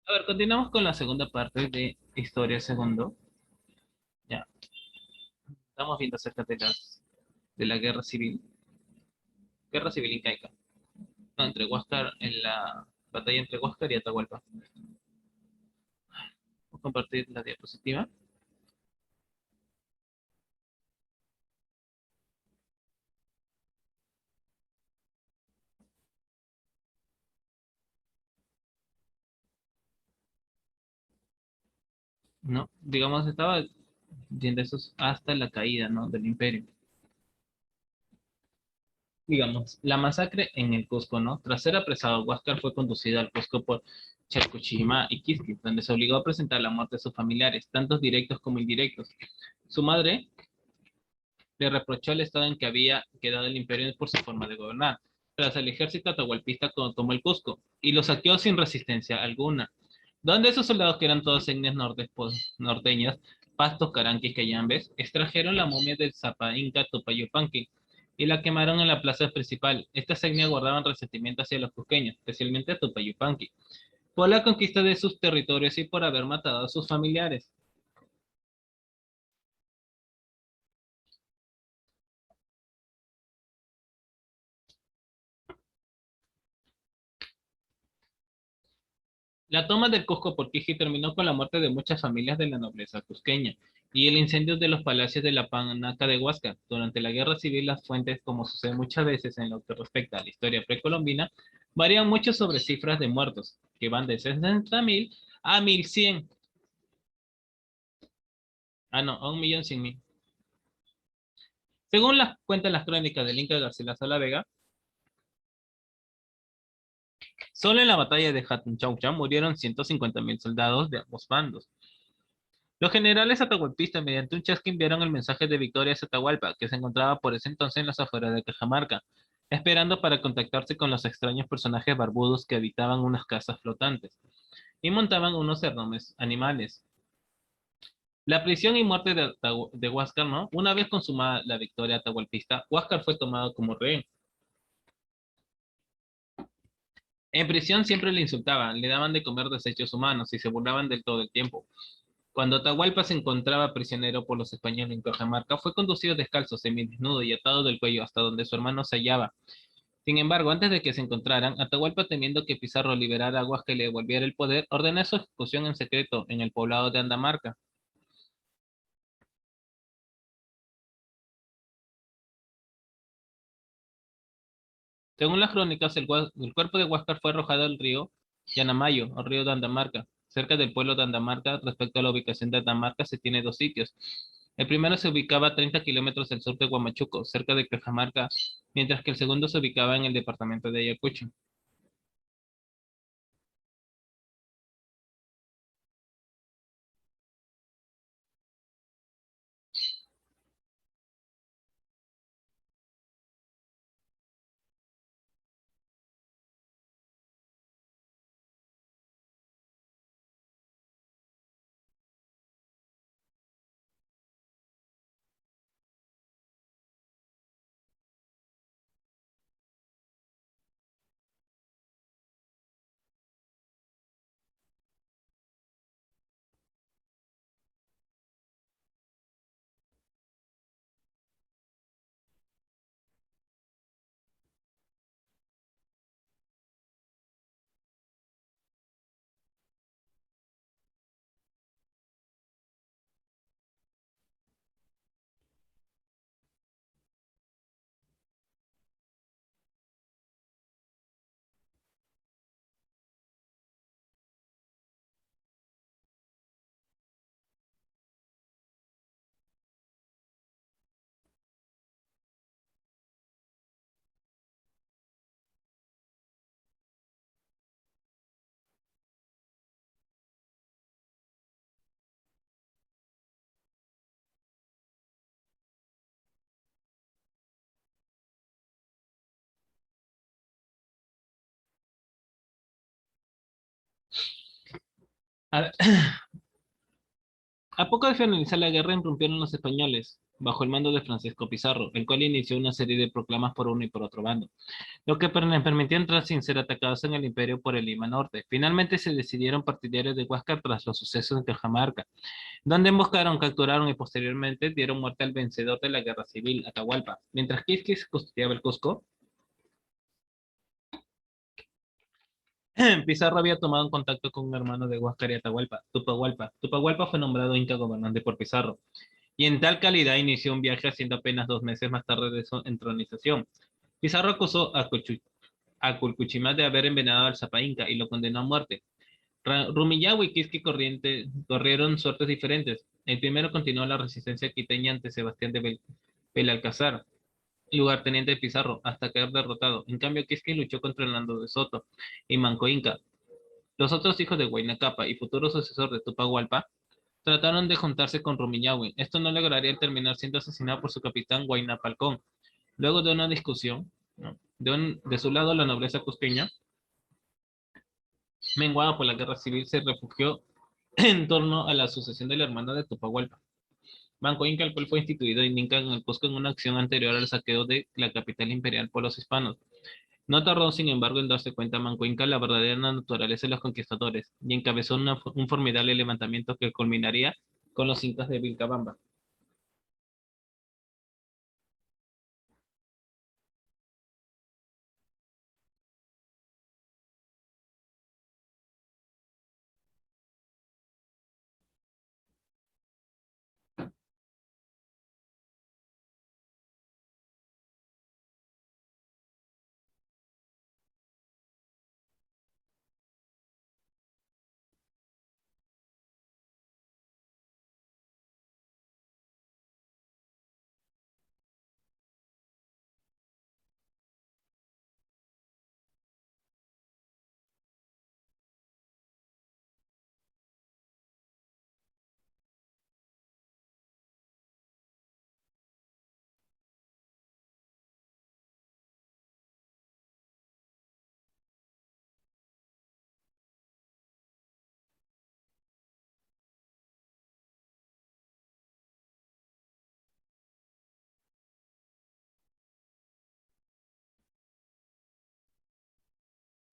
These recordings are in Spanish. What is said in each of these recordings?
A ver, continuamos con la segunda parte de Historia Segundo. Ya, estamos viendo acerca de la guerra civil incaica. No, entre Huáscar, en la batalla entre Huáscar y Atahualpa. Voy a compartir la diapositiva. ¿No? Digamos, estaba viendo eso hasta la caída, ¿no? Del imperio. Digamos, la masacre en el Cusco, ¿no? Tras ser apresado, Huáscar fue conducido al Cusco por Chalcuchima y Quisquis, donde se obligó a presentar la muerte de sus familiares, tantos directos como indirectos. Su madre le reprochó el estado en que había quedado el imperio por su forma de gobernar. Tras el ejército atahualpista tomó el Cusco y lo saqueó sin resistencia alguna. Donde esos soldados, que eran todos etnias norteñas, pastos, caranquis, cayambes, extrajeron la momia del Zapa Inca Tupayupanqui y la quemaron en la plaza principal. Estas etnias guardaban resentimiento hacia los cusqueños, especialmente a Tupayupanqui, por la conquista de sus territorios y por haber matado a sus familiares. La toma del Cusco por Quiji terminó con la muerte de muchas familias de la nobleza cusqueña y el incendio de los palacios de la Panaca de Huáscar. Durante la Guerra Civil, las fuentes, como sucede muchas veces en lo que respecta a la historia precolombina, varían mucho sobre cifras de muertos, que van de 60.000 a 1.100. Ah, no, a 1.100.000. Según las cuentan las crónicas del Inca Garcilaso la Vega, solo en la batalla de Hatunchaucha murieron 150.000 soldados de ambos bandos. Los generales atahualpistas, mediante un chasque, enviaron el mensaje de victoria a Atahualpa, que se encontraba por ese entonces en las afueras de Cajamarca, esperando para contactarse con los extraños personajes barbudos que habitaban unas casas flotantes y montaban unos enormes animales. La prisión y muerte de Huáscar, ¿no? Una vez consumada la victoria atahualpista, Huáscar fue tomado como rehén. En prisión siempre le insultaban, le daban de comer desechos humanos y se burlaban del todo el tiempo. Cuando Atahualpa se encontraba prisionero por los españoles en Cajamarca, fue conducido descalzo, semidesnudo y atado del cuello hasta donde su hermano se hallaba. Sin embargo, antes de que se encontraran, Atahualpa, temiendo que Pizarro liberara a Huáscar y le devolviera el poder, ordenó su ejecución en secreto en el poblado de Andamarca. Según las crónicas, el cuerpo de Huáscar fue arrojado al río Yanamayo, o río de Andamarca. Cerca del pueblo de Andamarca, respecto a la ubicación de Andamarca, se tiene dos sitios. El primero se ubicaba a 30 kilómetros al sur de Huamachuco, cerca de Cajamarca, mientras que el segundo se ubicaba en el departamento de Ayacucho. A ver, A poco de finalizar la guerra, irrumpieron los españoles, bajo el mando de Francisco Pizarro, el cual inició una serie de proclamas por uno y por otro bando, lo que les permitió entrar sin ser atacados en el imperio por el Lima Norte. Finalmente se decidieron partidarios de Huáscar tras los sucesos de Cajamarca, donde emboscaron, capturaron y posteriormente dieron muerte al vencedor de la guerra civil, Atahualpa. Mientras Quisquis custodiaba el Cusco, Pizarro había tomado contacto con un hermano de Huáscar y Atahualpa, Tupahualpa. Tupahualpa fue nombrado Inca gobernante por Pizarro, y en tal calidad inició un viaje haciendo apenas 2 meses más tarde de su entronización. Pizarro acusó a Culcuchimá de haber envenenado al Zapa Inca y lo condenó a muerte. Rumillahui y Quisqui corrieron suertes diferentes. El primero continuó la resistencia quiteña ante Sebastián de Belalcázar, lugarteniente de Pizarro, hasta caer derrotado. En cambio, Quisqui luchó contra Hernando de Soto y Manco Inca. Los otros hijos de Huayna Capa y futuro sucesor de Tupac Hualpa trataron de juntarse con Rumiñahui. Esto no lograría terminar siendo asesinado por su capitán Huayna Palcón. Luego de una discusión, ¿no? De su lado, la nobleza cusqueña, menguada por la guerra civil, se refugió en torno a la sucesión del hermano de Tupahualpa. Banco Inca, el cual fue instituido en Inca en el Cusco en una acción anterior al saqueo de la capital imperial por los hispanos. No tardó, sin embargo, en darse cuenta Manco Inca la verdadera naturaleza de los conquistadores y encabezó un formidable levantamiento que culminaría con los incas de Vilcabamba.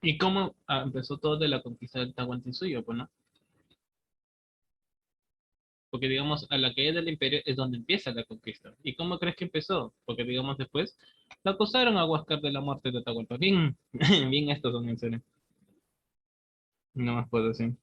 ¿Y cómo empezó todo de la conquista del Tahuantinsuyo? Pues, ¿no? Porque, digamos, a la caída del imperio es donde empieza la conquista. ¿Y cómo crees que empezó? Porque, digamos, después la acusaron a Huáscar de la muerte de Atahualpa. Bien, bien, estos son en serio. No más puedo decir.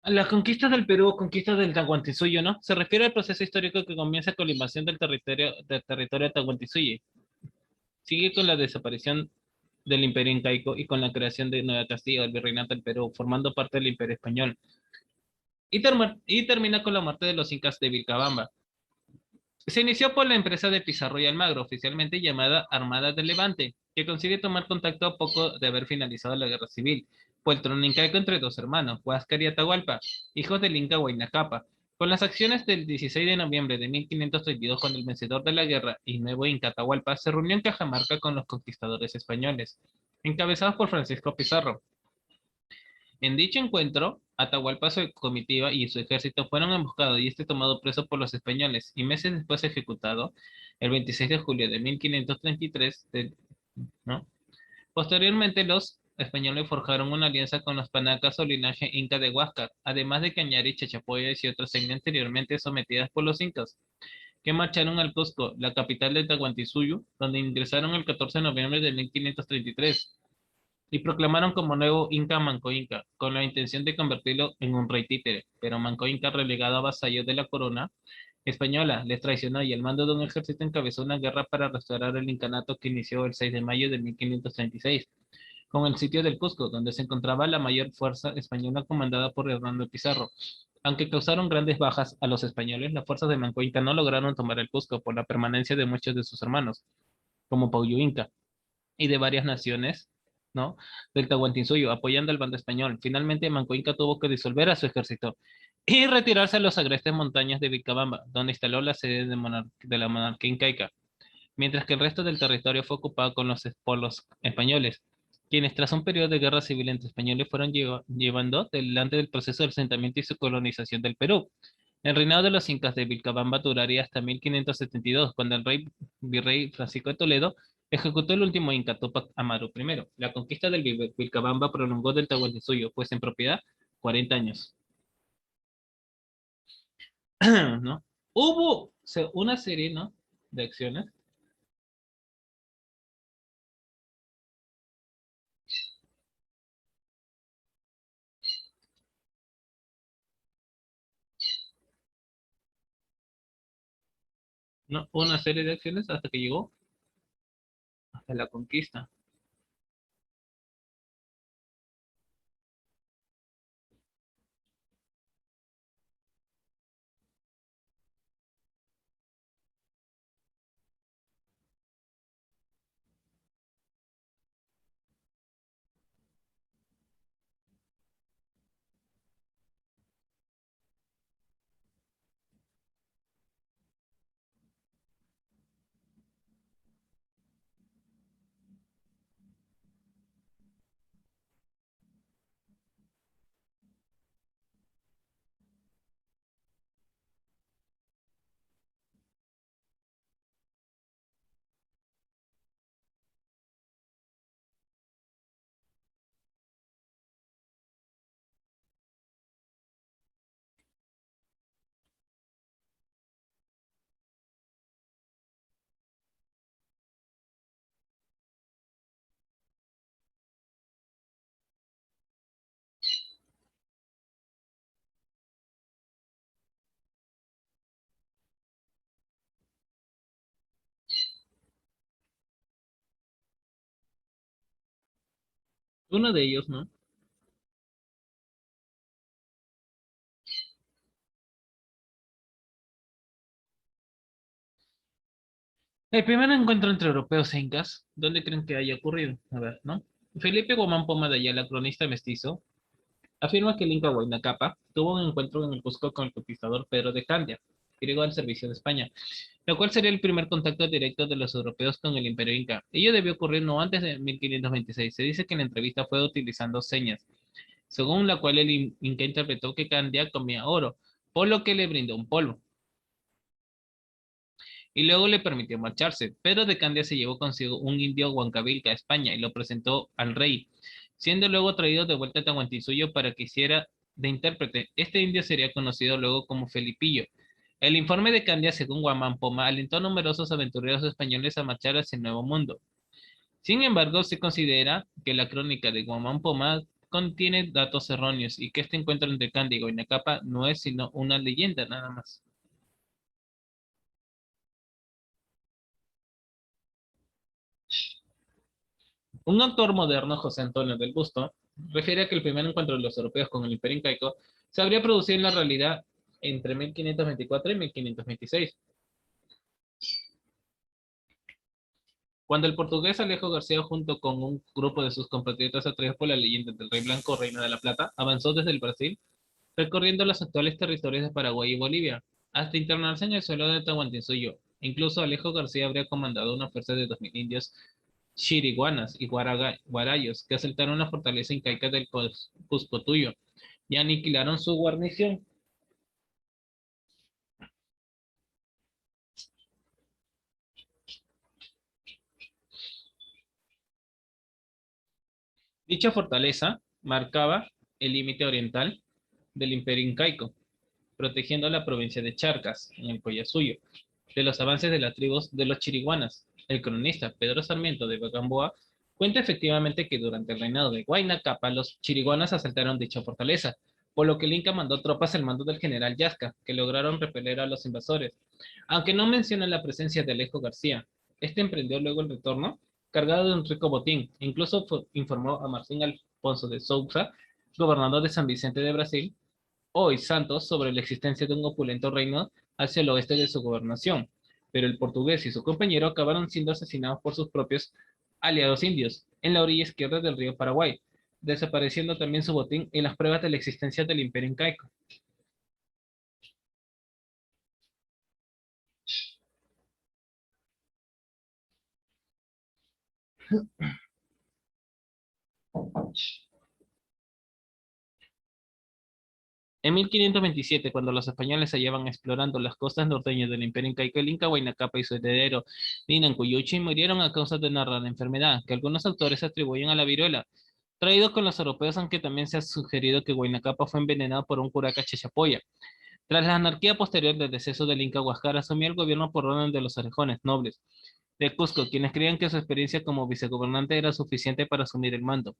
La conquista del Perú o conquista del Tahuantinsuyo, ¿no? Se refiere al proceso histórico que comienza con la invasión del territorio de Tahuantinsuyo. Sigue con la desaparición del Imperio Incaico y con la creación de Nueva Castilla, el Virreinato del Perú, formando parte del Imperio Español. Y termina con la muerte de los incas de Vilcabamba. Se inició por la empresa de Pizarro y Almagro, oficialmente llamada Armada del Levante, que consigue tomar contacto a poco de haber finalizado la guerra civil, fue el trono incaico entre dos hermanos, Huáscar y Atahualpa, hijos del Inca Huayna Cápac. Con las acciones del 16 de noviembre de 1532, cuando el vencedor de la guerra y nuevo Inca Atahualpa se reunió en Cajamarca con los conquistadores españoles, encabezados por Francisco Pizarro. En dicho encuentro, Atahualpa, su comitiva y su ejército fueron emboscados y este tomado preso por los españoles y meses después ejecutado el 26 de julio de 1533, ¿no? Posteriormente, los españoles forjaron una alianza con los panacas o linaje inca de Huáscar, además de Cañari, Chachapoyas y otras etnias anteriormente sometidas por los incas, que marcharon al Cusco, la capital de Tahuantinsuyo, donde ingresaron el 14 de noviembre de 1533 y proclamaron como nuevo Inca a Manco Inca, con la intención de convertirlo en un rey títere, pero Manco Inca, relegado a vasallo de la corona española, les traicionó y al mando de un ejército encabezó una guerra para restaurar el incanato que inició el 6 de mayo de 1536, con el sitio del Cusco, donde se encontraba la mayor fuerza española comandada por Hernando Pizarro. Aunque causaron grandes bajas a los españoles, las fuerzas de Manco Inca no lograron tomar el Cusco por la permanencia de muchos de sus hermanos, como Pauyo Inca y de varias naciones, ¿no? Del Tahuantinsuyo, apoyando al bando español. Finalmente, Manco Inca tuvo que disolver a su ejército y retirarse a los agrestes montañas de Vilcabamba, donde instaló la sede de la monarquía incaica, mientras que el resto del territorio fue ocupado por los españoles, quienes tras un periodo de guerra civil entre españoles fueron llevando delante del proceso de asentamiento y su colonización del Perú. El reinado de los incas de Vilcabamba duraría hasta 1572, cuando el virrey Francisco de Toledo ejecutó el último inca, Túpac Amaru I. La conquista del Vilcabamba prolongó del Tahuantinsuyo, pues en propiedad 40 años. ¿No? Hubo una serie, ¿no? De acciones. ¿No? Una serie de acciones hasta que llegó hasta la conquista. Uno de ellos, ¿no? El primer encuentro entre europeos e incas, ¿dónde creen que haya ocurrido? A ver, ¿no? Felipe Guamán Poma de Ayala, cronista mestizo, afirma que el Inca Huayna Cápac tuvo un encuentro en el Cusco con el conquistador Pedro de Candia, griego al servicio de España, lo cual sería el primer contacto directo de los europeos con el Imperio Inca. Ello debió ocurrir no antes de 1526. Se dice que la entrevista fue utilizando señas, según la cual el Inca interpretó que Candia comía oro, por lo que le brindó un polvo y luego le permitió marcharse. Pedro de Candia se llevó consigo un indio Huancavilca a España y lo presentó al rey, siendo luego traído de vuelta a Tahuantinsuyo para que hiciera de intérprete. Este indio sería conocido luego como Felipillo. El informe de Candia, según Guamán Poma, alentó a numerosos aventureros españoles a marchar hacia el Nuevo Mundo. Sin embargo, se considera que la crónica de Guamán Poma contiene datos erróneos y que este encuentro entre Candy y Guaynacapa no es sino una leyenda nada más. Un autor moderno, José Antonio del Busto, refiere a que el primer encuentro de los europeos con el Imperio Incaico se habría producido en la realidad entre 1524 y 1526, cuando el portugués Alejo García, junto con un grupo de sus compatriotas atraídos por la leyenda del Rey Blanco, Reina de la Plata, avanzó desde el Brasil, recorriendo los actuales territorios de Paraguay y Bolivia, hasta internarse en el suelo de Tahuantinsuyo. Incluso Alejo García habría comandado una fuerza de 2000 indios chiriguanas y guarayos que asaltaron la fortaleza incaica del Cuscotuyo y aniquilaron su guarnición. Dicha fortaleza marcaba el límite oriental del Imperio Incaico, protegiendo la provincia de Charcas, en el Collasuyo, de los avances de las tribus de los chiriguanas. El cronista Pedro Sarmiento de Bagamboa cuenta efectivamente que durante el reinado de Huayna Cápac los chiriguanas asaltaron dicha fortaleza, por lo que el Inca mandó tropas al mando del general Yasca, que lograron repeler a los invasores. Aunque no menciona la presencia de Alejo García, este emprendió luego el retorno cargado de un rico botín. Incluso informó a Martín Alfonso de Sousa, gobernador de San Vicente de Brasil, hoy Santos, sobre la existencia de un opulento reino hacia el oeste de su gobernación, pero el portugués y su compañero acabaron siendo asesinados por sus propios aliados indios en la orilla izquierda del río Paraguay, desapareciendo también su botín y las pruebas de la existencia del imperio incaico. En 1527, cuando los españoles se hallaban explorando las costas norteñas del Imperio Incaico, el Inca Huayna Cápac y su heredero Ninancoyuchi murieron a causa de una rara enfermedad que algunos autores atribuyen a la viruela, traído con los europeos, aunque también se ha sugerido que Huayna Cápac fue envenenado por un curaca chachapoya. Tras la anarquía posterior del deceso del Inca Huáscar, asumió el gobierno por orden de los orejones nobles de Cusco, quienes creían que su experiencia como vicegobernante era suficiente para asumir el mando.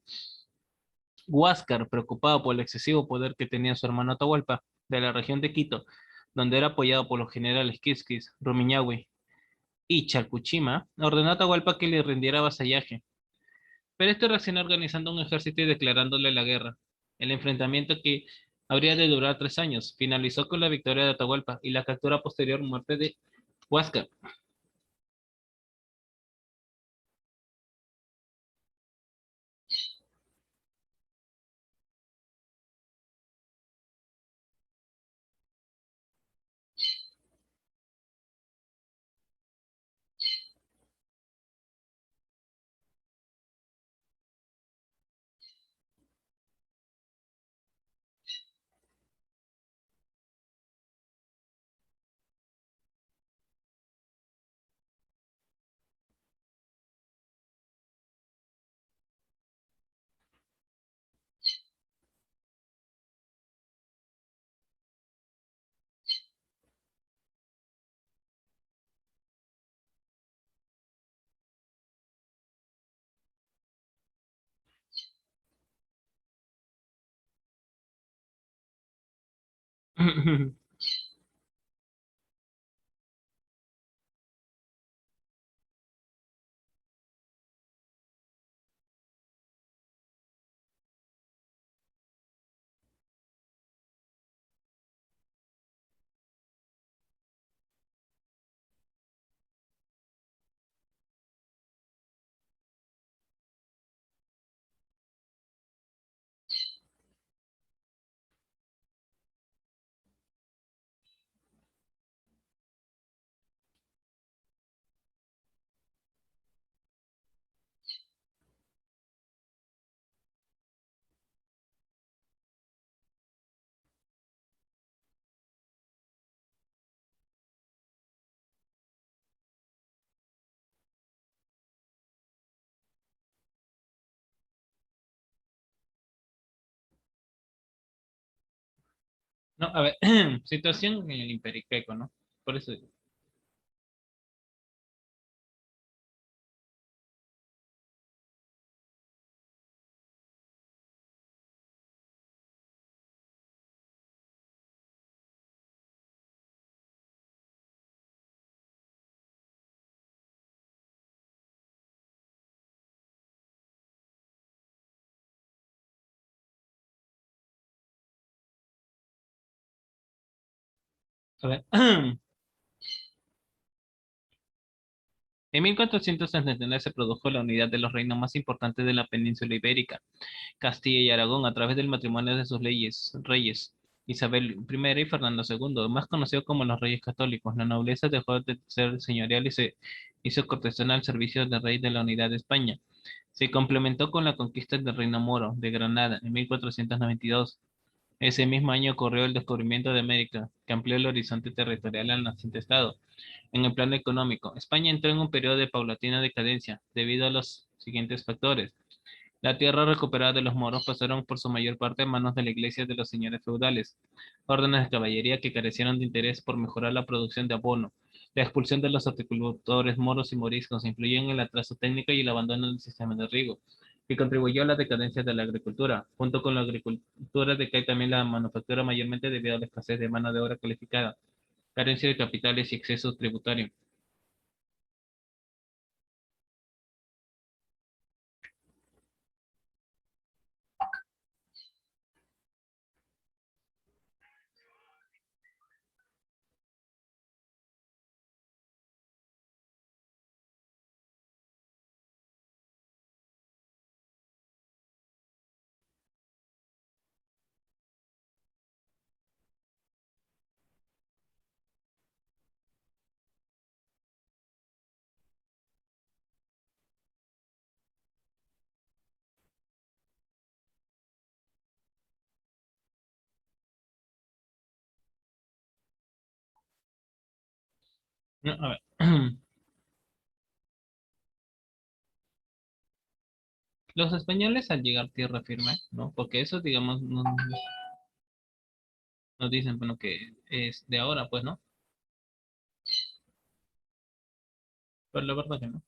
Huáscar, preocupado por el excesivo poder que tenía su hermano Atahualpa, de la región de Quito, donde era apoyado por los generales Quisquis, Rumiñahui y Chalcuchima, ordenó a Atahualpa que le rindiera vasallaje. Pero este reaccionó organizando un ejército y declarándole la guerra. El enfrentamiento, que habría de durar 3 años, finalizó con la victoria de Atahualpa y la captura posterior muerte de Huáscar. No, a ver, situación en el Imperio Incaico, ¿no? Por eso digo. A ver. En 1469 se produjo la unidad de los reinos más importantes de la península ibérica, Castilla y Aragón, a través del matrimonio de sus reyes, Isabel I y Fernando II, más conocido como los Reyes Católicos. La nobleza dejó de ser señorial y se hizo cortesana al servicio del rey de la unidad de España. Se complementó con la conquista del Reino Moro de Granada en 1492. Ese mismo año ocurrió el descubrimiento de América, que amplió el horizonte territorial al naciente estado. En el plano económico, España entró en un periodo de paulatina decadencia debido a los siguientes factores. La tierra recuperada de los moros pasaron por su mayor parte en manos de la iglesia de los señores feudales, órdenes de caballería que carecieron de interés por mejorar la producción de abono. La expulsión de los horticultores moros y moriscos influyó en el atraso técnico y el abandono del sistema de riego, que contribuyó a la decadencia de la agricultura. Junto con la agricultura decae también la manufactura, mayormente debido a la escasez de mano de obra calificada, carencia de capitales y exceso tributario. No, a ver. Los españoles al llegar tierra firme, ¿no? Porque eso, digamos, nos dicen, bueno, que es de ahora, pues, ¿no? Pero la verdad que no.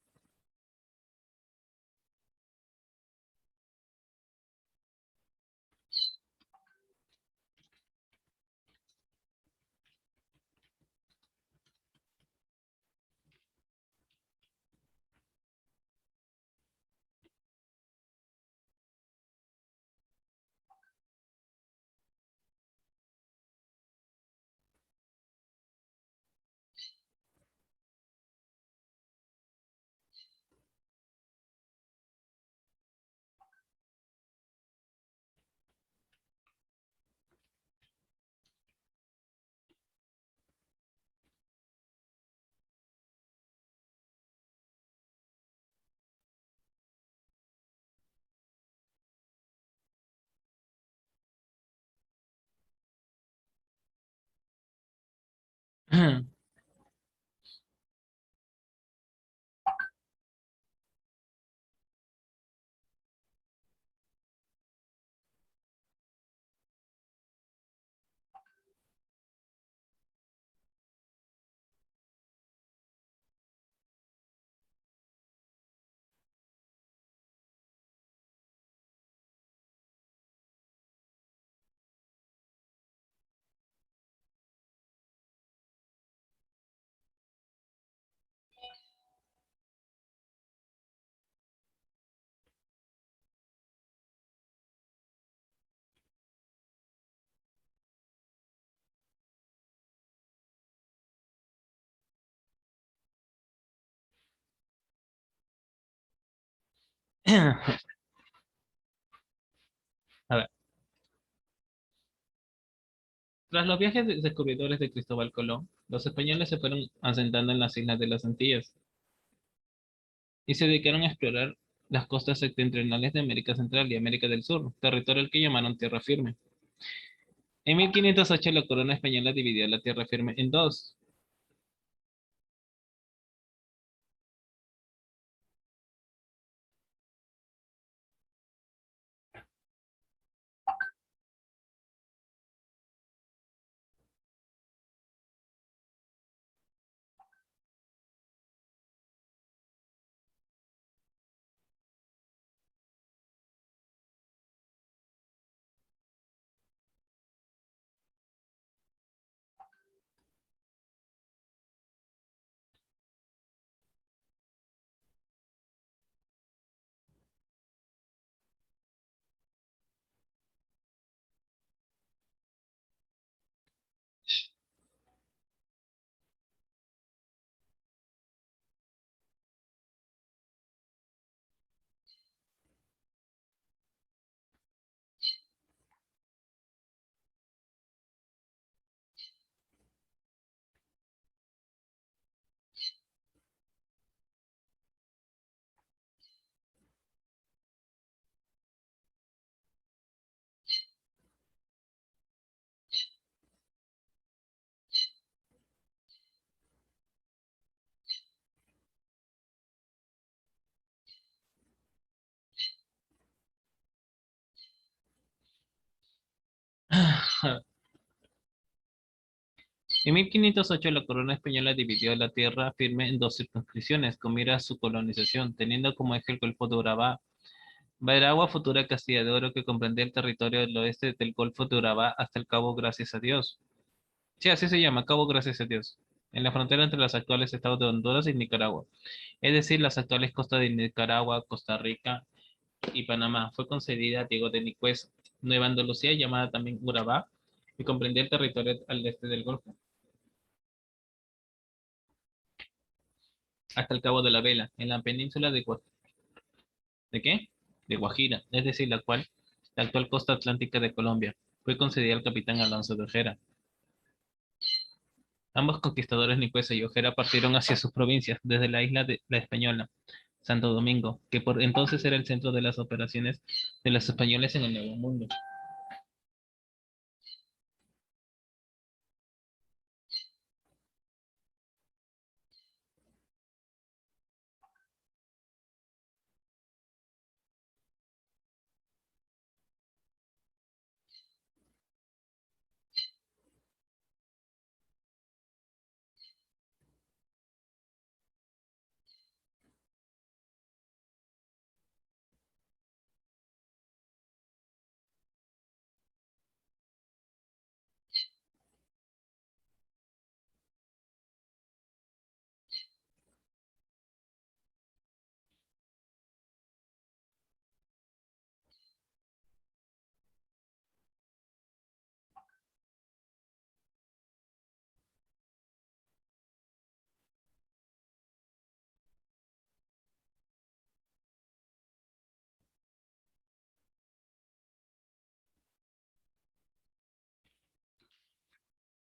A ver, tras los viajes descubridores de Cristóbal Colón, los españoles se fueron asentando en las islas de las Antillas y se dedicaron a explorar las costas septentrionales de América Central y América del Sur, territorio al que llamaron Tierra Firme. En 1508 la corona española dividió la Tierra Firme en dos. En 1508 la corona española dividió la tierra firme en dos circunscripciones con mira a su colonización, teniendo como eje el Golfo de Urabá. Veragua, futura Castilla de Oro, que comprendía el territorio del oeste del Golfo de Urabá hasta el Cabo Gracias a Dios. Sí, así se llama, Cabo Gracias a Dios, en la frontera entre los actuales estados de Honduras y Nicaragua, es decir, las actuales costas de Nicaragua, Costa Rica y Panamá. Fue concedida a Diego de Nicuesa, Nueva Andalucía, llamada también Urabá, y comprendía el territorio al este del Golfo, hasta el Cabo de la Vela, en la península ¿de qué? De Guajira, es decir, la actual costa atlántica de Colombia. Fue concedida al capitán Alonso de Ojera. Ambos conquistadores, Nicuesa y Ojera, partieron hacia sus provincias, desde la isla de La Española, Santo Domingo, que por entonces era el centro de las operaciones de los españoles en el Nuevo Mundo.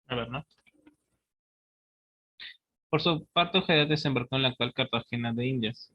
A ver, ¿no? Por su parte, Ojeda desembarcó en la actual Cartagena de Indias.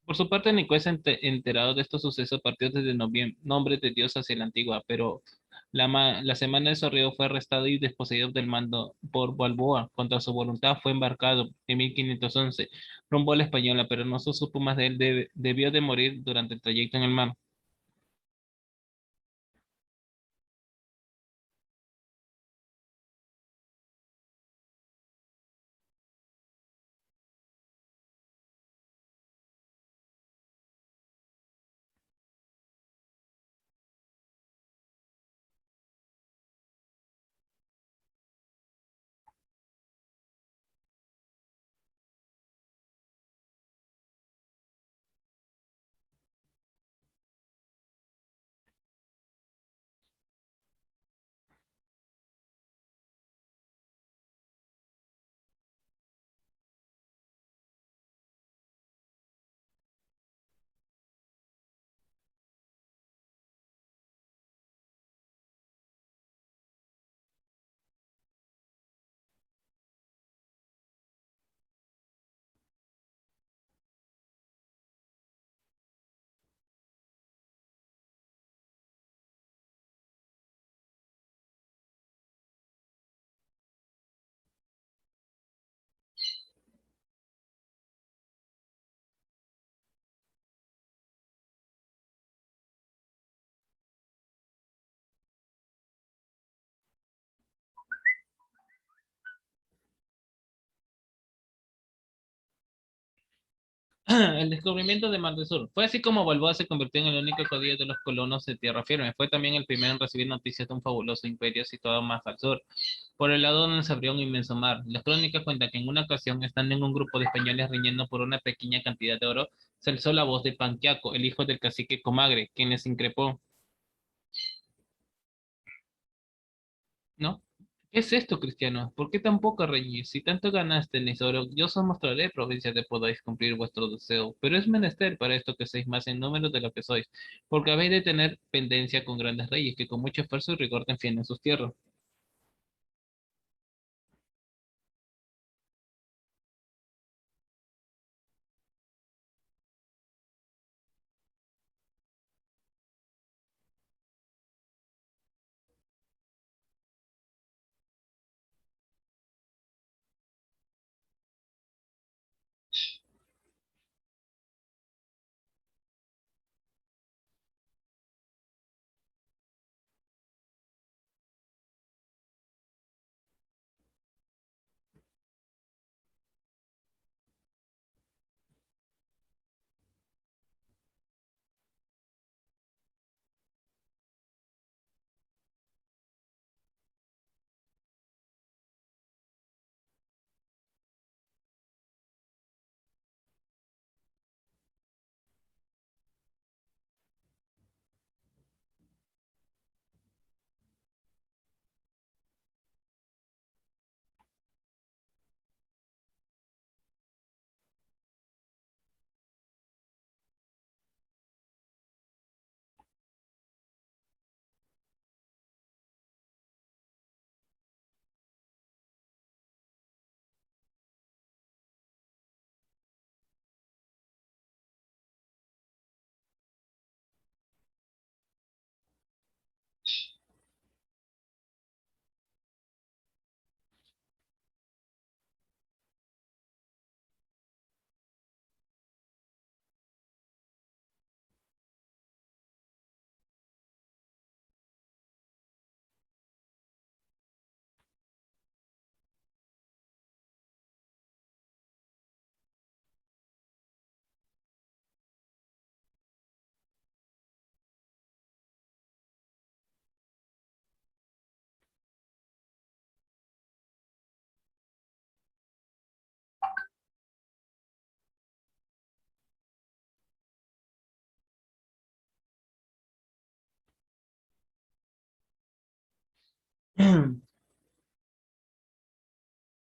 Por su parte, Nicuesa, enterado de estos sucesos, partió desde nombre de Dios hacia la antigua, pero la semana de su arribo fue arrestado y desposeído del mando por Balboa. Contra su voluntad fue embarcado en 1511 rumbo a la Española, pero no se supo más de él. Debió de morir durante el trayecto en el mar. El descubrimiento de Mar del Sur. Fue así como Balboa se convirtió en el único caudillo de los colonos de tierra firme. Fue también el primero en recibir noticias de un fabuloso imperio situado más al sur, por el lado donde se abrió un inmenso mar. Las crónicas cuentan que en una ocasión, estando en un grupo de españoles riñendo por una pequeña cantidad de oro, se alzó la voz de Panquiaco, el hijo del cacique Comagre, quien les increpó. ¿no? ¿Qué es esto, cristiano? ¿Por qué tan poca reñís? Si tanto ganaste en oro, yo os mostraré provincias de podáis cumplir vuestro deseo, pero es menester para esto que seáis más en número de lo que sois, porque habéis de tener pendencia con grandes reyes que con mucho esfuerzo y rigor defienden sus tierras.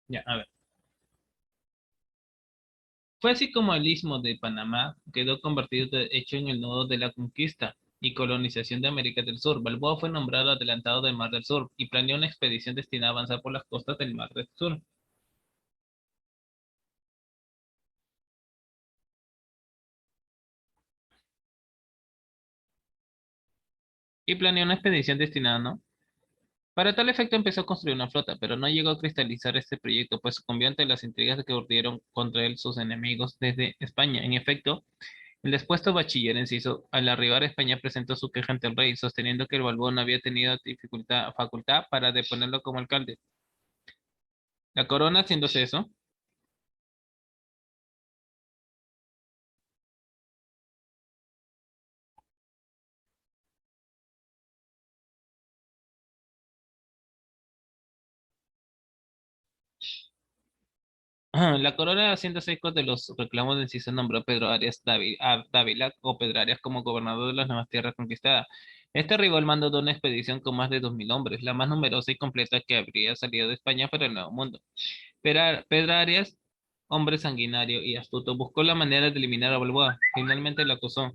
Ya, a ver. Fue así como el istmo de Panamá quedó convertido de hecho en el nodo de la conquista y colonización de América del Sur. Balboa fue nombrado adelantado del Mar del Sur y planeó una expedición destinada a avanzar por las costas del Mar del Sur. Y planeó una expedición destinada, ¿no? Para tal efecto empezó a construir una flota, pero no llegó a cristalizar este proyecto, pues sucumbió ante las intrigas que urdieron contra él sus enemigos desde España. En efecto, el despuesto bachiller Enciso, al arribar a España, presentó su queja ante el rey, sosteniendo que el Balbón no había tenido facultad para deponerlo como alcalde. La corona, haciéndose eso, la corona, haciéndose eco de los reclamos de Enciso, nombró a Pedro Arias Dávila o Pedro Arias como gobernador de las nuevas tierras conquistadas. Este arribó al mando de una expedición con más de 2000 hombres, la más numerosa y completa que habría salido de España para el Nuevo Mundo. Pedro Arias, hombre sanguinario y astuto, buscó la manera de eliminar a Balboa. Finalmente lo acusó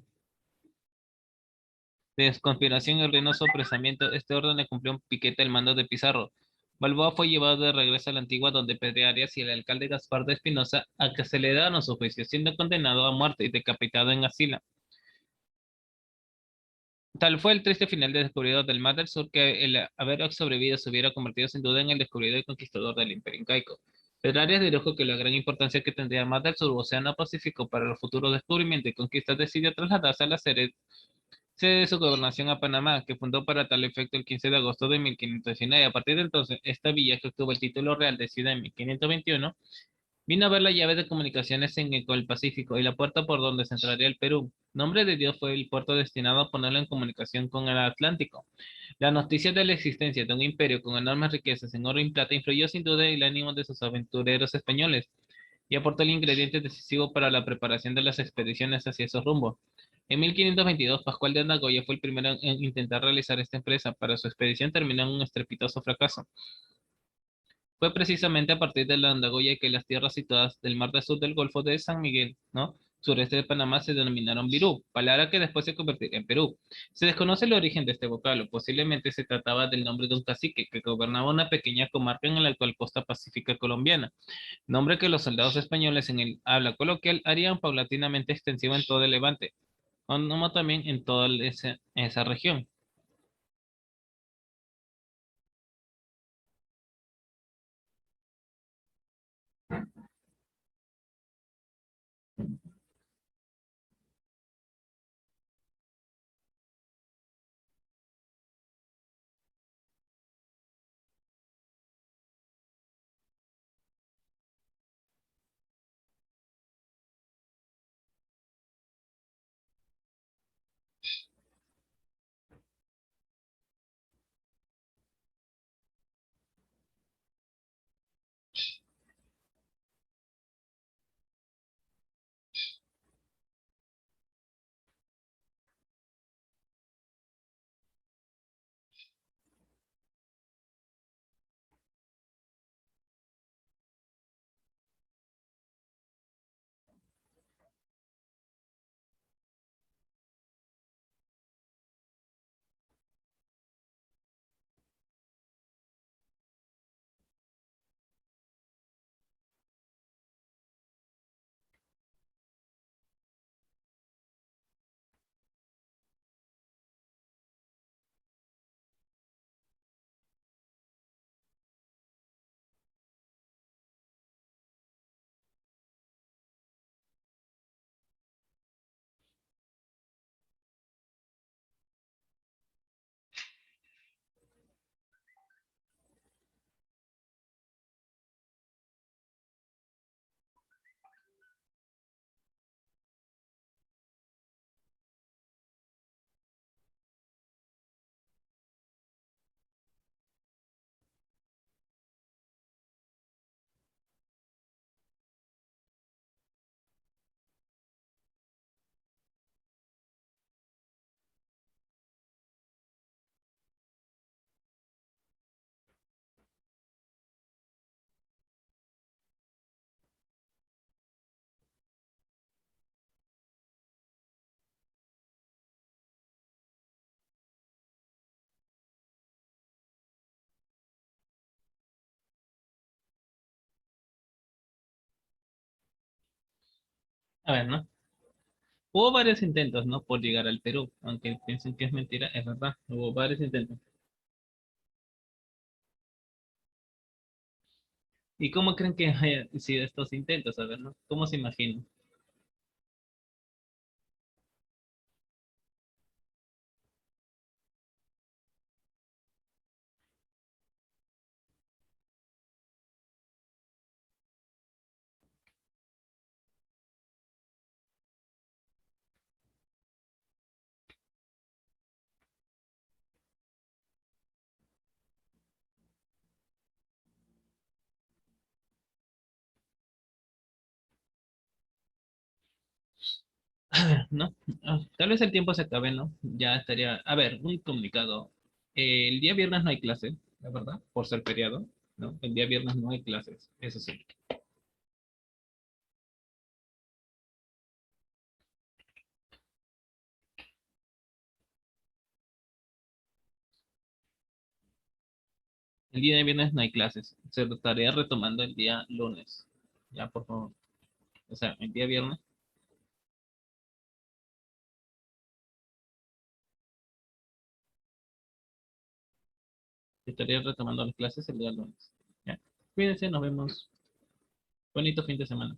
de conspiración y ruinoso apresamiento. Este orden le cumplió un piquete al mando de Pizarro. Balboa fue llevado de regreso a la antigua donde Pedro Arias y el alcalde Gaspar de Espinosa a que se le dieron su juicio, siendo condenado a muerte y decapitado en Asila. Tal fue el triste final del descubridor del Mar del Sur que el haber sobrevivido se hubiera convertido sin duda en el descubridor y conquistador del Imperio Incaico. Pedro Arias dedujo que la gran importancia que tendría el Mar del Sur, Océano Pacífico, para los futuros descubrimientos y conquistas, decidió trasladarse a la sede de su gobernación a Panamá, que fundó para tal efecto el 15 de agosto de 1519. A partir de entonces, esta villa, que obtuvo el título real de ciudad en 1521, vino a ver la llave de comunicaciones con el Pacífico y la puerta por donde se entraría el Perú. Nombre de Dios fue el puerto destinado a ponerlo en comunicación con el Atlántico. La noticia de la existencia de un imperio con enormes riquezas en oro y plata influyó sin duda en el ánimo de sus aventureros españoles y aportó el ingrediente decisivo para la preparación de las expediciones hacia esos rumbos. En 1522, Pascual de Andagoya fue el primero en intentar realizar esta empresa. Para su expedición terminó en un estrepitoso fracaso. Fue precisamente a partir de la Andagoya que las tierras situadas del mar del sur del Golfo de San Miguel, ¿no? Sureste de Panamá se denominaron Virú, palabra que después se convertiría en Perú. Se desconoce el origen de este vocablo, posiblemente se trataba del nombre de un cacique que gobernaba una pequeña comarca en la actual costa pacífica colombiana, nombre que los soldados españoles en el habla coloquial harían paulatinamente extensivo en todo el Levante, como también en toda esa región. A ver, ¿no? Hubo varios intentos, ¿no? Por llegar al Perú, aunque piensen que es mentira, es verdad. Hubo varios intentos. ¿Y cómo creen que hayan sido estos intentos? A ver, ¿no? ¿Cómo se imaginan? A ver, ¿no? Tal vez el tiempo se acabe, ¿no? Ya estaría. A ver, un comunicado. El día viernes no hay clase, la verdad, por ser feriado, ¿no? El día viernes no hay clases, eso sí. El día de viernes no hay clases. Se lo estaría retomando el día lunes. Ya, por favor. O sea, el día viernes se estaría retomando las clases el día lunes. Ya. Cuídense, nos vemos. Bonito fin de semana.